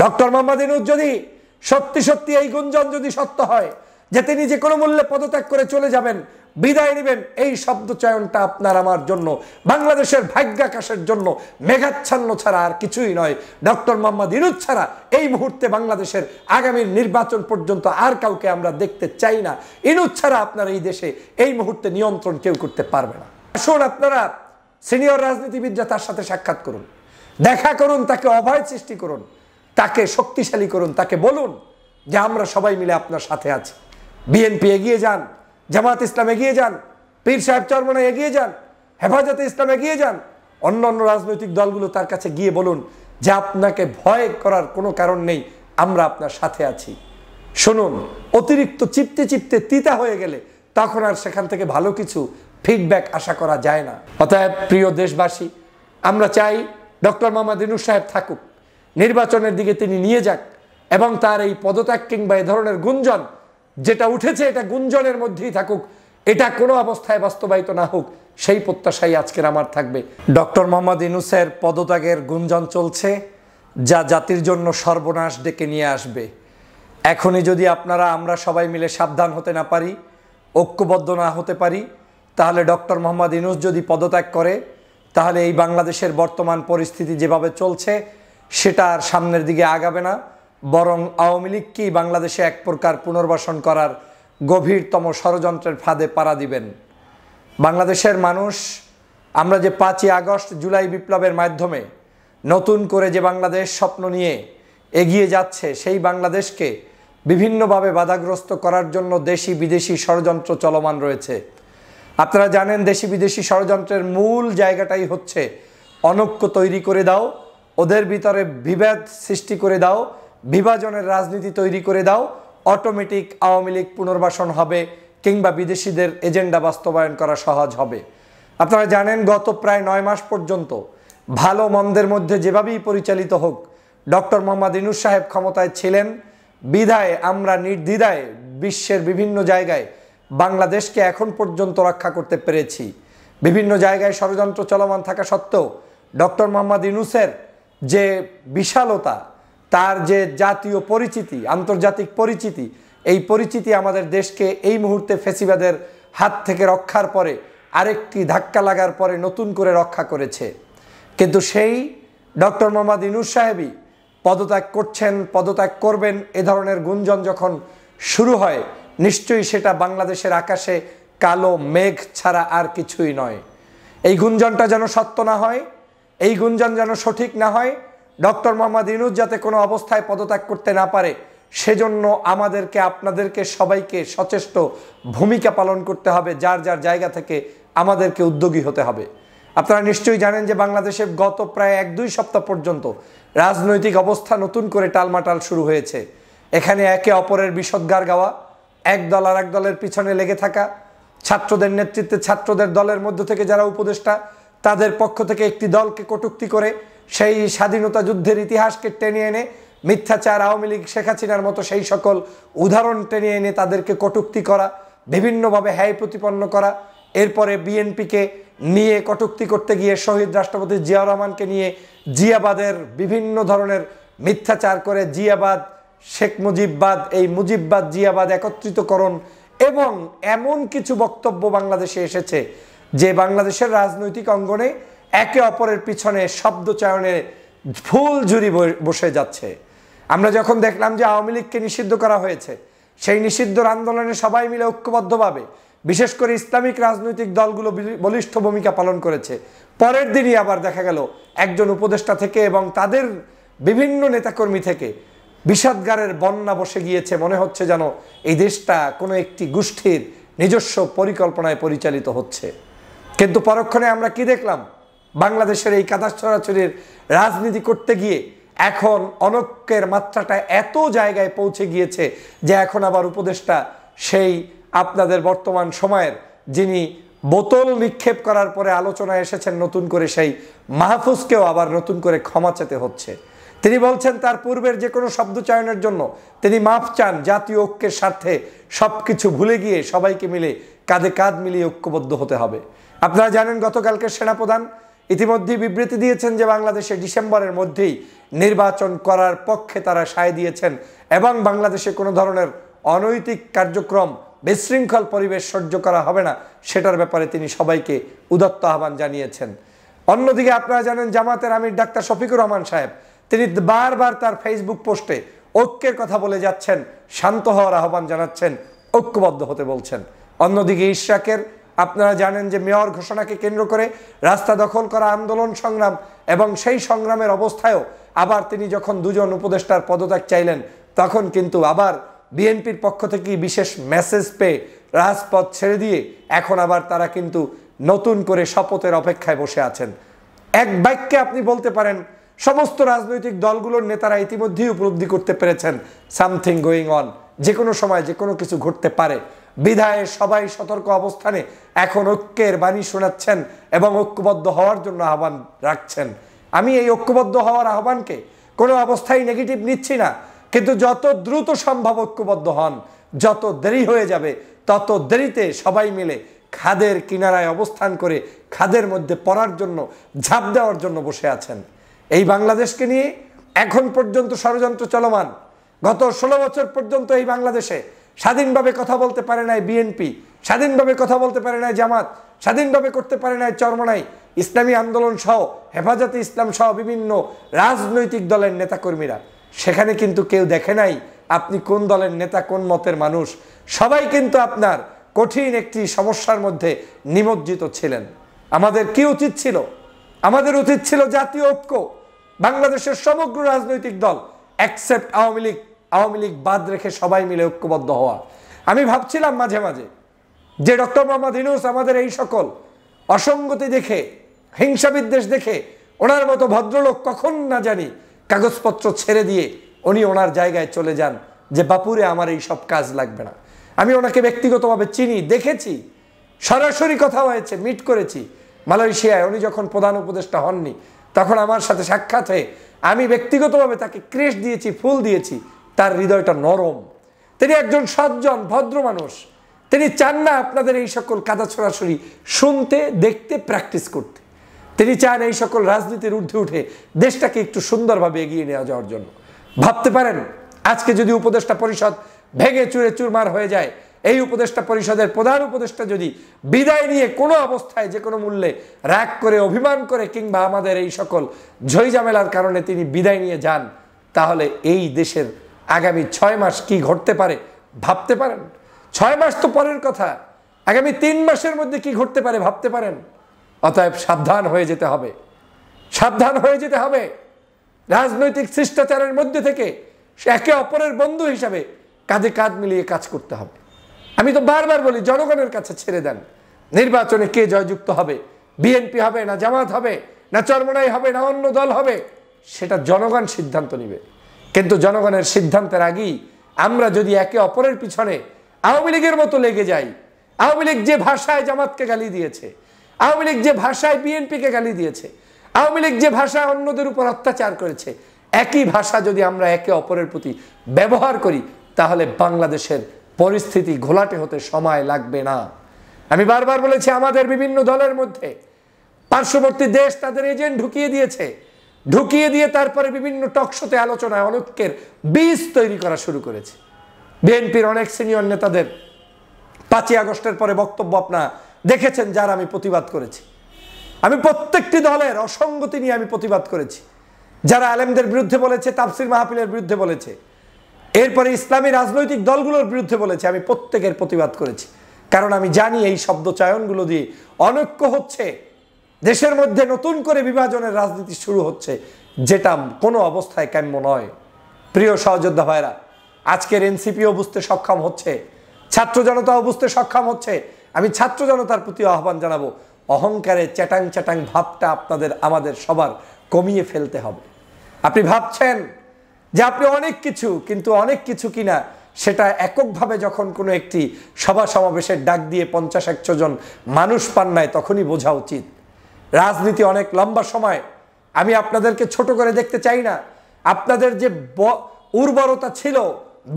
Doctor Mohammad Yunus যদি সত্যি সত্যি এই গুঞ্জন যদি সত্য হয় যে তিনি যে কোনো মূল্যে পদত্যাগ করে চলে যাবেন, বিদায় নেবেন, এই শব্দ চয়নটা আপনার আমার জন্য, বাংলাদেশের ভাগ্যাকাশের জন্য মেঘাচ্ছন্ন ছাড়া আর কিছুই নয়। ডক্টর মোহাম্মদ ইউনূস ছাড়া এই মুহূর্তে বাংলাদেশের আগামী নির্বাচন পর্যন্ত আর কাউকে আমরা দেখতে চাই না। ইউনূস ছাড়া আপনার এই দেশে এই মুহূর্তে নিয়ন্ত্রণ কেউ করতে পারবে না। আসুন আপনারা সিনিয়র রাজনীতিবিদরা তার সাথে সাক্ষাৎ করুন, দেখা করুন, তাকে অভয় সৃষ্টি করুন, তাকে শক্তিশালী করুন, তাকে বলুন যে আমরা সবাই মিলে আপনার সাথে আছি। বিএনপি এগিয়ে যান, জামাত ইসলাম এগিয়ে যান, পীর সাহেব চরমনাই এগিয়ে যান, হেফাজতে ইসলাম এগিয়ে যান, অন্যান্য রাজনৈতিক দলগুলো তার কাছে গিয়ে বলুন যে আপনাকে ভয় করার কোনো কারণ নেই, আমরা আপনার সাথে আছি। শুনুন, অতিরিক্ত চিপতে চিপতে তিতা হয়ে গেলে তখন আর সেখান থেকে ভালো কিছু ফিডব্যাক আশা করা যায় না। অতএব প্রিয় দেশবাসী, আমরা চাই ডক্টর মোহাম্মদ ইউনূস সাহেব থাকুক, নির্বাচনের দিকে তিনি নিয়ে যাক, এবং তার এই পদত্যাগ কিংবা এ ধরনের গুঞ্জন যেটা উঠেছে এটা গুঞ্জনের মধ্যেই থাকুক, এটা কোনো অবস্থায় বাস্তবায়িত না হোক, সেই প্রত্যাশাই আজকের আমার থাকবে। ডক্টর মোহাম্মদ ইউনূসের পদত্যাগের গুঞ্জন চলছে, যা জাতির জন্য সর্বনাশ ডেকে নিয়ে আসবে। এখনই যদি আমরা সবাই মিলে সাবধান হতে না পারি, ঐক্যবদ্ধ না হতে পারি, তাহলে ডক্টর মোহাম্মদ ইউনূস যদি পদত্যাগ করে, তাহলে এই বাংলাদেশের বর্তমান পরিস্থিতি যেভাবে চলছে সেটা আর সামনের দিকে আগাবে না, বরং আওয়ামী লীগকেই বাংলাদেশে এক প্রকার পুনর্বাসন করার গভীরতম ষড়যন্ত্রের ফাঁদে পাড়া দিবেন। বাংলাদেশের মানুষ, আমরা যে 5ই আগস্ট জুলাই বিপ্লবের মাধ্যমে নতুন করে যে বাংলাদেশ স্বপ্ন নিয়ে এগিয়ে যাচ্ছে, সেই বাংলাদেশকে বিভিন্নভাবে বাধাগ্রস্ত করার জন্য দেশি বিদেশি ষড়যন্ত্র চলমান রয়েছে। আপনারা জানেন, দেশি বিদেশি ষড়যন্ত্রের মূল জায়গাটাই হচ্ছে অনৈক্য তৈরি করে দাও, ওদের ভিতরে বিভেদ সৃষ্টি করে দাও, বিভাজনের রাজনীতি তৈরি করে দাও, অটোমেটিক আওয়ামী লীগ পুনর্বাসন হবে কিংবা বিদেশিদের এজেন্ডা বাস্তবায়ন করা সহজ হবে। আপনারা জানেন, গত প্রায় 9 মাস পর্যন্ত ভালো মন্দের মধ্যে যেভাবেই পরিচালিত হোক, ডক্টর মোহাম্মদ ইউনূস সাহেব ক্ষমতায় ছিলেন বিধায় আমরা নির্দ্বিধায় বিশ্বের বিভিন্ন জায়গায় বাংলাদেশকে এখন পর্যন্ত রক্ষা করতে পেরেছি। বিভিন্ন জায়গায় ষড়যন্ত্র চলমান থাকা সত্ত্বেও ডক্টর মোহাম্মদ ইউনূসের যে বিশালতা, তার যে জাতীয় পরিচিতি, আন্তর্জাতিক পরিচিতি, এই পরিচিতি আমাদের দেশকে এই মুহূর্তে ফ্যাসিবাদের হাত থেকে রক্ষার পরে আরেকটি ধাক্কা লাগার পরে নতুন করে রক্ষা করেছে। কিন্তু সেই ডক্টর মোহাম্মদ ইউনূস সাহেবই পদত্যাগ করছেন, পদত্যাগ করবেন, এ ধরনের গুঞ্জন যখন শুরু হয়, নিশ্চয়ই সেটা বাংলাদেশের আকাশে কালো মেঘ ছাড়া আর কিছুই নয়। এই গুঞ্জনটা যেন সত্য না হয়, এই গুঞ্জন যেন সঠিক না হয়, ডক্টর মোহাম্মদ ইউনূস যাতে কোনো অবস্থায় পদত্যাগ করতে না পারে, সেজন্য আমাদেরকে, আপনাদেরকে সবাইকে সচেষ্ট ভূমিকা পালন করতে হবে। যার যার জায়গা থেকে আমাদেরকে উদ্যোগী হতে হবে। আপনারা নিশ্চয়ই জানেন যে বাংলাদেশে গত প্রায় 1-2 সপ্তাহ পর্যন্ত রাজনৈতিক অবস্থা নতুন করে টালমাটাল শুরু হয়েছে। এখানে একে অপরের বিষোদ্গার গাওয়া, এক দল আর এক দলের পিছনে লেগে থাকা, ছাত্রদের নেতৃত্বে ছাত্রদের দলের মধ্য থেকে যারা উপদেষ্টা, তাদের পক্ষ থেকে একটি দলকে কটূক্তি করে সেই স্বাধীনতা যুদ্ধের ইতিহাসকে টেনে এনে মিথ্যাচার, আওয়ামী লীগ, শেখ হাসিনার মতো সেই সকল উদাহরণ টেনে এনে তাদেরকে কটূক্তি করা, বিভিন্নভাবে হ্যায় প্রতিপন্ন করা, এরপরে বিএনপিকে নিয়ে কটূক্তি করতে গিয়ে শহীদ রাষ্ট্রপতি জিয়াউর রহমানকে নিয়ে জিয়াবাদের বিভিন্ন ধরনের মিথ্যাচার করে জিয়াবাদ, শেখ মুজিববাদ, এই মুজিববাদ জিয়াবাদ একত্রিতকরণ, এবং এমন কিছু বক্তব্য বাংলাদেশে এসেছে যে বাংলাদেশের রাজনৈতিক অঙ্গনে একে অপরের পিছনে শব্দ চয়নে ফুল ঝুরি বসে যাচ্ছে। আমরা যখন দেখলাম যে আওয়ামী লীগকে নিষিদ্ধ করা হয়েছে, সেই নিষিদ্ধর আন্দোলনে সবাই মিলে ঐক্যবদ্ধভাবে, বিশেষ করে ইসলামিক রাজনৈতিক দলগুলো বলিষ্ঠ ভূমিকা পালন করেছে, পরের দিনই আবার দেখা গেল একজন উপদেষ্টা থেকে এবং তাদের বিভিন্ন নেতাকর্মী থেকে বিষাদগারের বন্যা বসে গিয়েছে। মনে হচ্ছে যেন এই দেশটা কোনো একটি গোষ্ঠীর নিজস্ব পরিকল্পনায় পরিচালিত হচ্ছে। কিন্তু পরক্ষণে আমরা কি দেখলাম? বাংলাদেশের এই কাদা ছড়াছড়ির রাজনীতি করতে গিয়ে এখন অনৈক্যের মাত্রাটা এত জায়গায় পৌঁছে গিয়েছে যে এখন আবার উপদেষ্টা সেই আপনাদের বর্তমান সময়ের, যিনি বোতল নিক্ষেপ করার পরে আলোচনায় এসেছেন নতুন করে, সেই মাহফুজকেও আবার নতুন করে ক্ষমা চেতে হচ্ছে। তিনি বলছেন তার পূর্বের যে কোনো শব্দ চয়নের জন্য তিনি মাফ চান, জাতীয় ঐক্যের স্বার্থে সবকিছু ভুলে গিয়ে সবাইকে মিলে কাঁধে কাঁধ মিলিয়ে ঐক্যবদ্ধ হতে হবে। আপনারা জানেন গতকালকে সেনাপ্রধান ইতিমধ্যেই বিবৃতি দিয়েছেন যে বাংলাদেশে ডিসেম্বরের মধ্যেই নির্বাচন করার পক্ষে তারা সায় দিয়েছেন এবং বাংলাদেশে কোনো ধরনের অনৈতিক কার্যক্রম, বিশৃঙ্খল পরিবেশ সহ্য করা হবে না, সেটার ব্যাপারে তিনি সবাইকে উদাত্ত আহ্বান জানিয়েছেন। অন্যদিকে আপনারা জানেন জামাতের আমির ডাক্তার শফিকুর রহমান সাহেব তিনি বারবার তার ফেসবুক পোস্টে ঐক্যের কথা বলে যাচ্ছেন, শান্ত হওয়ার আহ্বান জানাচ্ছেন, ঐক্যবদ্ধ হতে বলছেন। অন্যদিকে ইশরাকের আপনারা জানেন যে মেয়র ঘোষণাকে কেন্দ্র করে রাস্তা দখল করা আন্দোলন সংগ্রাম এবং সেই সংগ্রামের অবস্থায়ও আবার তিনি যখন দুজন উপদেষ্টার পদত্যাগ চাইলেন তখন কিন্তু আবার বিএনপির পক্ষ থেকে বিশেষ মেসেজ পেয়ে রাজপথ ছেড়ে দিয়ে এখন আবার তারা কিন্তু নতুন করে শপথের অপেক্ষায় বসে আছেন। এক বাক্যে আপনি বলতে পারেন সমস্ত রাজনৈতিক দলগুলোর নেতারা ইতিমধ্যেই উপলব্ধি করতে পেরেছেন সামথিং গোয়িং অন, যে কোনো সময় যে কোনো কিছু ঘটতে পারে। বিধায় সবাই সতর্ক অবস্থানে এখন ঐক্যের বাণী শোনাচ্ছেন এবং ঐক্যবদ্ধ হওয়ার জন্য আহ্বান রাখছেন। আমি এই ঐক্যবদ্ধ হওয়ার আহ্বানকে কোনো অবস্থায় নেগেটিভ নিচ্ছি না, কিন্তু যত দ্রুত সম্ভব ঐক্যবদ্ধ হন, যত দেরি হয়ে যাবে তত দেরিতে সবাই মিলে খাদের কিনারায় অবস্থান করে খাদের মধ্যে পড়ার জন্য ঝাঁপ দেওয়ার জন্য বসে আছেন। এই বাংলাদেশকে নিয়ে এখন পর্যন্ত ষড়যন্ত্র চলমান। গত 16 বছর পর্যন্ত এই বাংলাদেশে স্বাধীনভাবে কথা বলতে পারে নাই বিএনপি, স্বাধীনভাবে কথা বলতে পারে নাই জামাত, স্বাধীনভাবে করতে পারে নাই চরমনাই, ইসলামী আন্দোলন সহ হেফাজতে ইসলাম সহ বিভিন্ন রাজনৈতিক দলের নেতাকর্মীরা। সেখানে কিন্তু কেউ দেখে নাই আপনি কোন দলের নেতা, কোন মতের মানুষ। সবাই কিন্তু আপনার কঠিন একটি সমস্যার মধ্যে নিমজ্জিত ছিলেন। আমাদের কি উচিত ছিল? আমাদের উচিত ছিল জাতীয় ঐক্য, বাংলাদেশের সমগ্র রাজনৈতিক দল অ্যাকসেপ্ট আওয়ামী লীগ বাদ রেখে সবাই মিলে ঐক্যবদ্ধ হওয়া। আমি ভাবছিলাম মাঝে মাঝে যে ডক্টর মোহাম্মদ ইউনূস আমাদের এই সকল অসঙ্গতি দেখে, হিংসা বিদ্বেষ দেখে ওনার মতো ভদ্রলোক কখন না জানি কাগজপত্র ছেড়ে দিয়ে উনি ওনার জায়গায় চলে যান যে বাপুরে আমার এই সব কাজ লাগবে না। আমি ওনাকে ব্যক্তিগতভাবে চিনি, দেখেছি, সরাসরি কথা হয়েছে, মিট করেছি মালয়েশিয়ায়। উনি যখন প্রধান উপদেষ্টা হননি তখন আমার সাথে সাক্ষাৎ হয়ে আমি ব্যক্তিগতভাবে তাকে ক্রেস্ট দিয়েছি, ফুল দিয়েছি। তার হৃদয়টা নরম, তিনি একজন সজ্জন ভদ্র মানুষ। তিনি চান না আপনাদের এই সকল কাদা ছড়াছড়ি শুনতে, দেখতে, প্র্যাকটিস করতে। তিনি চান এই সকল রাজনীতির ঊর্ধ্বে উঠে দেশটাকে একটু সুন্দরভাবে এগিয়ে নিয়ে যাওয়ার জন্য। ভাবতে পারেন আজকে যদি উপদেষ্টা পরিষদ ভেঙে চুরে চুরমার হয়ে যায়, এই উপদেষ্টা পরিষদের প্রধান উপদেষ্টা যদি বিদায় নিয়ে কোনো অবস্থায় যে কোনো মূল্যে রাগ করে, অভিমান করে কিংবা আমাদের এই সকল ঝইঝামেলার কারণে তিনি বিদায় নিয়ে যান, তাহলে এই দেশের আগামী 6 মাস কি ঘটতে পারে ভাবতে পারেন? 6 মাস তো পরের কথা, আগামী 3 মাসের মধ্যে কি ঘটতে পারে ভাবতে পারেন? অতএব সাবধান হয়ে যেতে হবে, সাবধান হয়ে যেতে হবে। রাজনৈতিক শিষ্টাচারের মধ্যে থেকে একে অপরের বন্ধু হিসাবে কাঁধে কাঁধ মিলিয়ে কাজ করতে হবে। আমি তো বারবার বলি জনগণের কাছে ছেড়ে দেন, নির্বাচনে কে জয়যুক্ত হবে, বিএনপি হবে না জামাত হবে না চরমনাই হবে না অন্য দল হবে, সেটা জনগণ সিদ্ধান্ত নেবে। কিন্তু জনগণের সিদ্ধান্তের আগেই আমরা যদি একে অপরের পিছনে আওয়ামী লীগের মতো লেগে যাই, আওয়ামী লীগ যে ভাষায় জামাতকে গালি দিয়েছে, আওয়ামী লীগ যে ভাষায় বিএনপিকে গালি দিয়েছে, আওয়ামী লীগ যে ভাষায় অন্যদের উপর অত্যাচার করেছে, একই ভাষা যদি আমরা একে অপরের প্রতি ব্যবহার করি তাহলে বাংলাদেশের পরিস্থিতি ঘোলাটে হতে সময় লাগবে না। আমি বারবার বলেছি আমাদের বিভিন্ন দলের মধ্যে পার্শ্ববর্তী দেশ তাদের এজেন্ট ঢুকিয়ে দিয়েছে, ঢুকিয়ে দিয়ে তারপরে বিভিন্ন টকশোতে আলোচনায় অনৈক্যের বীজ তৈরি করা শুরু করেছে। বিএনপির অনেক সিনিয়র নেতাদের 5ই আগস্টের পরে বক্তব্য আপনারা দেখেছেন, যার আমি প্রতিবাদ করেছি। আমি প্রত্যেকটি দলের অসঙ্গতি নিয়ে আমি প্রতিবাদ করেছি। যারা আলেমদের বিরুদ্ধে বলেছে, তাফসির মাহফিলের বিরুদ্ধে বলেছে, এরপরে ইসলামী রাজনৈতিক দলগুলোর বিরুদ্ধে বলেছে, আমি প্রত্যেকের প্রতিবাদ করেছি। কারণ আমি জানি এই শব্দ চয়নগুলো দিয়ে অনৈক্য হচ্ছে, দেশের মধ্যে নতুন করে বিভাজনের রাজনীতি শুরু হচ্ছে, যেটা কোনো অবস্থায় কাম্য নয়। প্রিয় সহযোদ্ধা ভাইরা, আজকের এনসিপিও বুঝতে সক্ষম হচ্ছে, ছাত্র জনতাও বুঝতে সক্ষম হচ্ছে। আমি ছাত্র জনতার প্রতি আহ্বান জানাবো, অহংকারে চ্যাটাং চ্যাটাং ভাবটা আপনাদের আমাদের সবার কমিয়ে ফেলতে হবে। আপনি ভাবছেন যে আপনি অনেক কিছু, কিন্তু অনেক কিছু কিনা সেটা এককভাবে যখন কোনো একটি সভা সমাবেশের ডাক দিয়ে 50-100 জন মানুষ পান নাই তখনই বোঝা উচিত। রাজনীতি অনেক লম্বা সময়। আমি আপনাদেরকে ছোট করে দেখতে চাই না। আপনাদের যে উর্বরতা ছিল,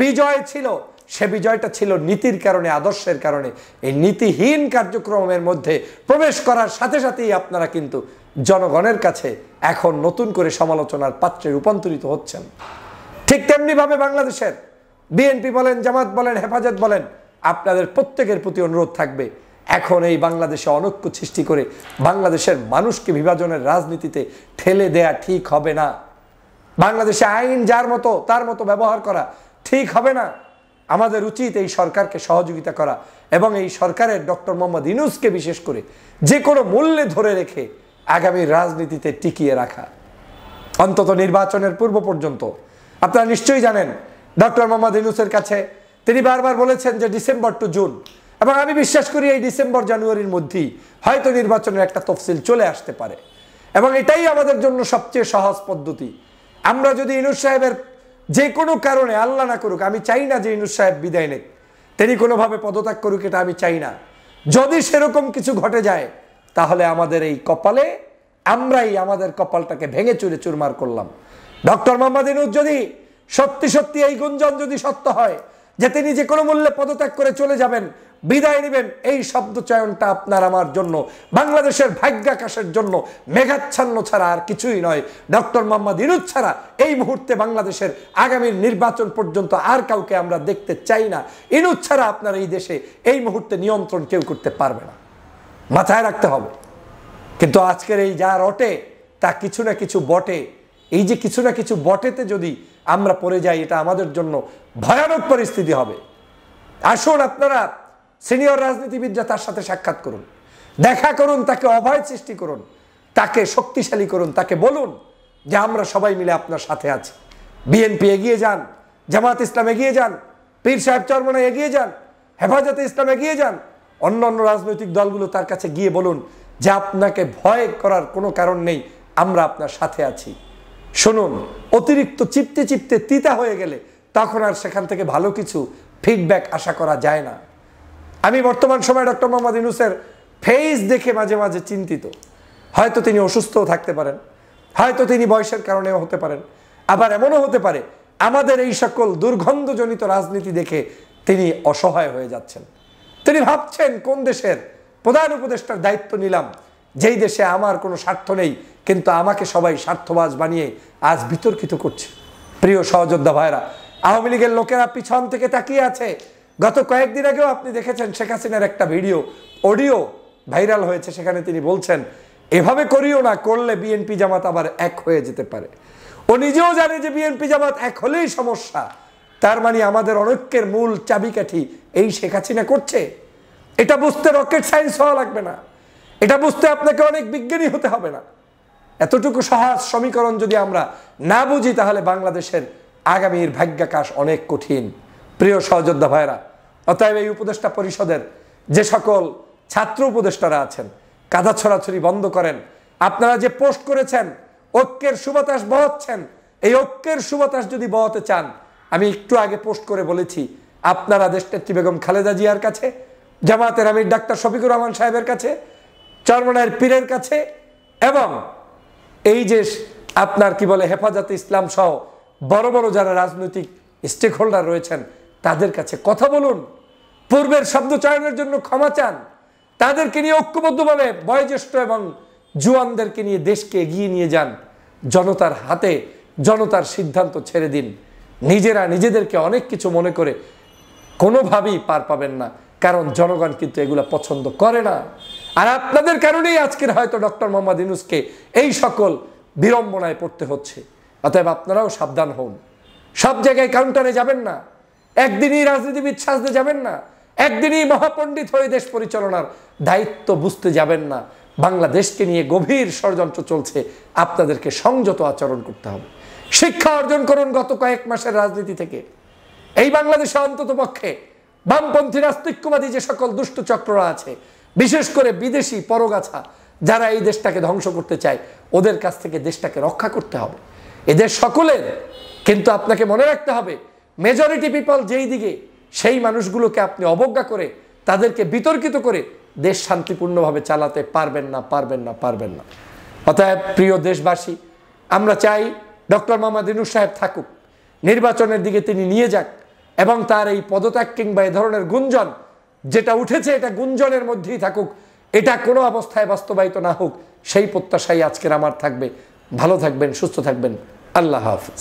বিজয় ছিল, সে বিজয়টা ছিল নীতির কারণে, আদর্শের কারণে। এই নীতিহীন কার্যক্রমের মধ্যে প্রবেশ করার সাথে সাথেই আপনারা কিন্তু জনগণের কাছে এখন নতুন করে সমালোচনার পাত্রে রূপান্তরিত হচ্ছেন। ঠিক তেমনিভাবে বাংলাদেশের বিএনপি বলেন, জামাত বলেন, হেফাজত বলেন, আপনাদের প্রত্যেকের প্রতি অনুরোধ থাকবে, এখন এই বাংলাদেশে অনৈক্য সৃষ্টি করে বাংলাদেশের মানুষকে বিভাজনের রাজনীতিতে ঠেলে দেয়া ঠিক হবে না। বাংলাদেশে আইন যার মতো তার মতো ব্যবহার করা ঠিক হবে না। আমাদের উচিত এই সরকারকে সহযোগিতা করা এবং এই সরকারের ডক্টর মোহাম্মদ ইউনূসকে বিশেষ করে যে কোনো মূল্যে ধরে রেখে আগামী রাজনীতিতে টিকিয়ে রাখা, অন্তত নির্বাচনের পূর্ব পর্যন্ত। আপনারা নিশ্চয়ই জানেন ডক্টর মোহাম্মদ ইউনূসের কাছে তিনি বারবার বলেছেন যে ডিসেম্বর টু জুন, এবং আমি বিশ্বাস করি এই ডিসেম্বর জানুয়ারির মধ্যেই হয়তো নির্বাচনের একটা তফসিল চলে আসতে পারে, এবং এটাই আমাদের জন্য সবচেয়ে সহজ পদ্ধতি। আমরা যদি ইউনূস সাহেবের যে কোনো কারণে, আল্লাহ না করুক, আমি চাই না যে ইউনূস সাহেব বিদায় নেক, তিনি কোনোভাবে পদত্যাগ করুক, এটা আমি চাই না। যদি সেরকম কিছু ঘটে যায় তাহলে আমাদের এই কপালে আমরাই আমাদের কপালটাকে ভেঙে চুরে চুরমার করলাম। ডক্টর মোহাম্মদ ইউনূস যদি সত্যি সত্যি এই গুঞ্জন যদি সত্য হয় যে তিনি যে কোনো মূল্যে পদত্যাগ করে চলে যাবেন, বিদায় নেবেন, এই শব্দ চয়নটা আপনার আমার জন্য, বাংলাদেশের ভাগ্যাকাশের জন্য মেঘাচ্ছন্ন ছাড়া আর কিছুই নয়। ডক্টর মোহাম্মদ ইউনূস ছাড়া এই মুহূর্তে বাংলাদেশের আগামী নির্বাচন পর্যন্ত আর কাউকে আমরা দেখতে চাই না। ইউনূস ছাড়া আপনার এই দেশে এই মুহূর্তে নিয়ন্ত্রণ কেউ করতে পারবে না, মাথায় রাখতে হবে। কিন্তু আজকের এই যা রটে তা কিছু না কিছু বটে। এই যে কিছু না কিছু বটেতে যদি আমরা পড়ে যাই, এটা আমাদের জন্য ভয়ানক পরিস্থিতি হবে। আসুন আপনারা সিনিয়র রাজনীতিবিদরা তার সাথে সাক্ষাৎ করুন, দেখা করুন, তাকে অভয় সৃষ্টি করুন, তাকে শক্তিশালী করুন, তাকে বলুন যে আমরা সবাই মিলে আপনার সাথে আছি। বিএনপি এগিয়ে যান, জামাত ইসলাম এগিয়ে যান, পীর সাহেব চরমনাই এগিয়ে যান, হেফাজতে ইসলাম এগিয়ে যান, অন্য অন্য রাজনৈতিক দলগুলো তার কাছে গিয়ে বলুন যে আপনাকে ভয় করার কোনো কারণ নেই, আমরা আপনার সাথে আছি। শুনুন, অতিরিক্ত চিপতে চিপতে তিতা হয়ে গেলে তখন আর সেখান থেকে ভালো কিছু ফিডব্যাক আশা করা যায় না। আমি বর্তমান সময়ে ডক্টর মোহাম্মদ ইউনূসের ফেস দেখে মাঝে মাঝে চিন্তিত। হয়তো তিনি অসুস্থও থাকতে পারেন, হয়তো তিনি বয়সের কারণেও হতে পারেন, আবার এমনও হতে পারে আমাদের এই সকল দুর্গন্ধজনিত রাজনীতি দেখে তিনি অসহায় হয়ে যাচ্ছেন। তিনি ভাবছেন কোন দেশের প্রধান উপদেষ্টার দায়িত্ব নিলাম, যেই দেশে আমার কোনো স্বার্থ নেই, কিন্তু আমাকে সবাই স্বার্থবাজ বানিয়ে আজ বিতর্কিত করছে। প্রিয় সহযোদ্ধা ভাইরা, আওয়ামী লীগের লোকেরা পিছন থেকে তাকিয়ে আছে। গত কয়েকদিন আগেও আপনি দেখেছেন শেখ হাসিনার একটা অডিও ভাইরাল হয়েছে, সেখানে তিনি বলছেন এভাবে করিও না, করলে বিএনপি জামাত আবার এক হয়ে যেতে পারে। ও নিজেও জানে যে বিএনপি জামাত এক হলেই সমস্যা। তার মানে আমাদের অনৈক্যের মূল চাবিকাঠি এই শেখ হাসিনা করছে। এটা বুঝতে রকেট সায়েন্স হওয়া লাগবে না, এটা বুঝতে আপনাকে অনেক বিজ্ঞানী হতে হবে না। এতটুকু সহজ সমীকরণ যদি আমরা না বুঝি তাহলে বাংলাদেশের আগামীর ভাগ্যাকাশ অনেক কঠিন। প্রিয় সহযোদ্ধা ভাইরা, অতএব এই উপদেষ্টা পরিষদের যে সকল ছাত্র উপদেষ্টারা আছেন, কাদা ছড়াছড়ি বন্ধ করেন। আপনারা যে পোস্ট করেছেন ঐক্যের সুবাতাস বহাচ্ছেন, এই ঐক্যের সুবাতাস যদি বহাতে চান, আমি একটু আগে পোস্ট করে বলেছি, আপনারা দেশনেত্রী বেগম খালেদা জিয়ার কাছে, জামাতের আমির ডাক্তার শফিকুর রহমান সাহেবের কাছে, চরমনাইয়ের পীরের কাছে, এবং এই যে আপনার কি বলে হেফাজতে ইসলাম সহ বড় বড় যারা রাজনৈতিক স্টেক হোল্ডার রয়েছেন তাদের কাছে কথা বলুন। পূর্বের শব্দ চয়নের জন্য ক্ষমা চান। তাদেরকে নিয়ে ঐক্যবদ্ধভাবে বয়োজ্যেষ্ঠ এবং জুয়ানদেরকে নিয়ে দেশকে এগিয়ে নিয়ে যান। জনতার হাতে জনতার সিদ্ধান্ত ছেড়ে দিন। নিজেরা নিজেদেরকে অনেক কিছু মনে করে কোনোভাবেই পার পাবেন না, কারণ জনগণ কিন্তু এগুলো পছন্দ করে না। আর আপনাদের কারণেই আজকের হয়তো ডক্টর মোহাম্মদ ইউনূসকে এই সকল বিড়ম্বনায় পড়তে হচ্ছে। অতএব আপনারাও সাবধান হন। সব জায়গায় কাউন্টারে যাবেন না, একদিনই রাজনীতিবিদ সাজতে যাবেন না, একদিনই মহাপণ্ডিত হয়ে দেশ পরিচালনার দায়িত্ব বুঝতে যাবেন না। বাংলাদেশকে নিয়ে গভীর ষড়যন্ত্র চলছে, আপনাদেরকে সংযত আচরণ করতে হবে। শিক্ষা অর্জন করুন গত কয়েক মাসের রাজনীতি থেকে। এই বাংলাদেশে অন্তত পক্ষে বামপন্থী নাস্তিক্যবাদী যে সকল দুষ্ট চক্ররা আছে, বিশেষ করে বিদেশি পরগাছা যারা এই দেশটাকে ধ্বংস করতে চায়, ওদের কাছ থেকে দেশটাকে রক্ষা করতে হবে। এদের সকলের কিন্তু আপনাকে মনে রাখতে হবে, মেজরিটি পিপল যেই দিকে, সেই মানুষগুলোকে আপনি অবজ্ঞা করে তাদেরকে বিতর্কিত করে দেশ শান্তিপূর্ণভাবে চালাতে পারবেন না, পারবেন না, পারবেন না। অতএব প্রিয় দেশবাসী, আমরা চাই ডক্টর মোহাম্মদ ইউনূস সাহেব থাকুক, নির্বাচনের দিকে তিনি নিয়ে যাক, এবং তার এই পদত্যাগ কিংবা এ ধরনের গুঞ্জন যেটা উঠেছে এটা গুঞ্জনের মধ্যেই থাকুক, এটা কোনো অবস্থায় বাস্তবায়িত না হোক, সেই প্রত্যাশাই আজকের আমার থাকবে। ভালো থাকবেন, সুস্থ থাকবেন। আল্লাহ হাফেজ।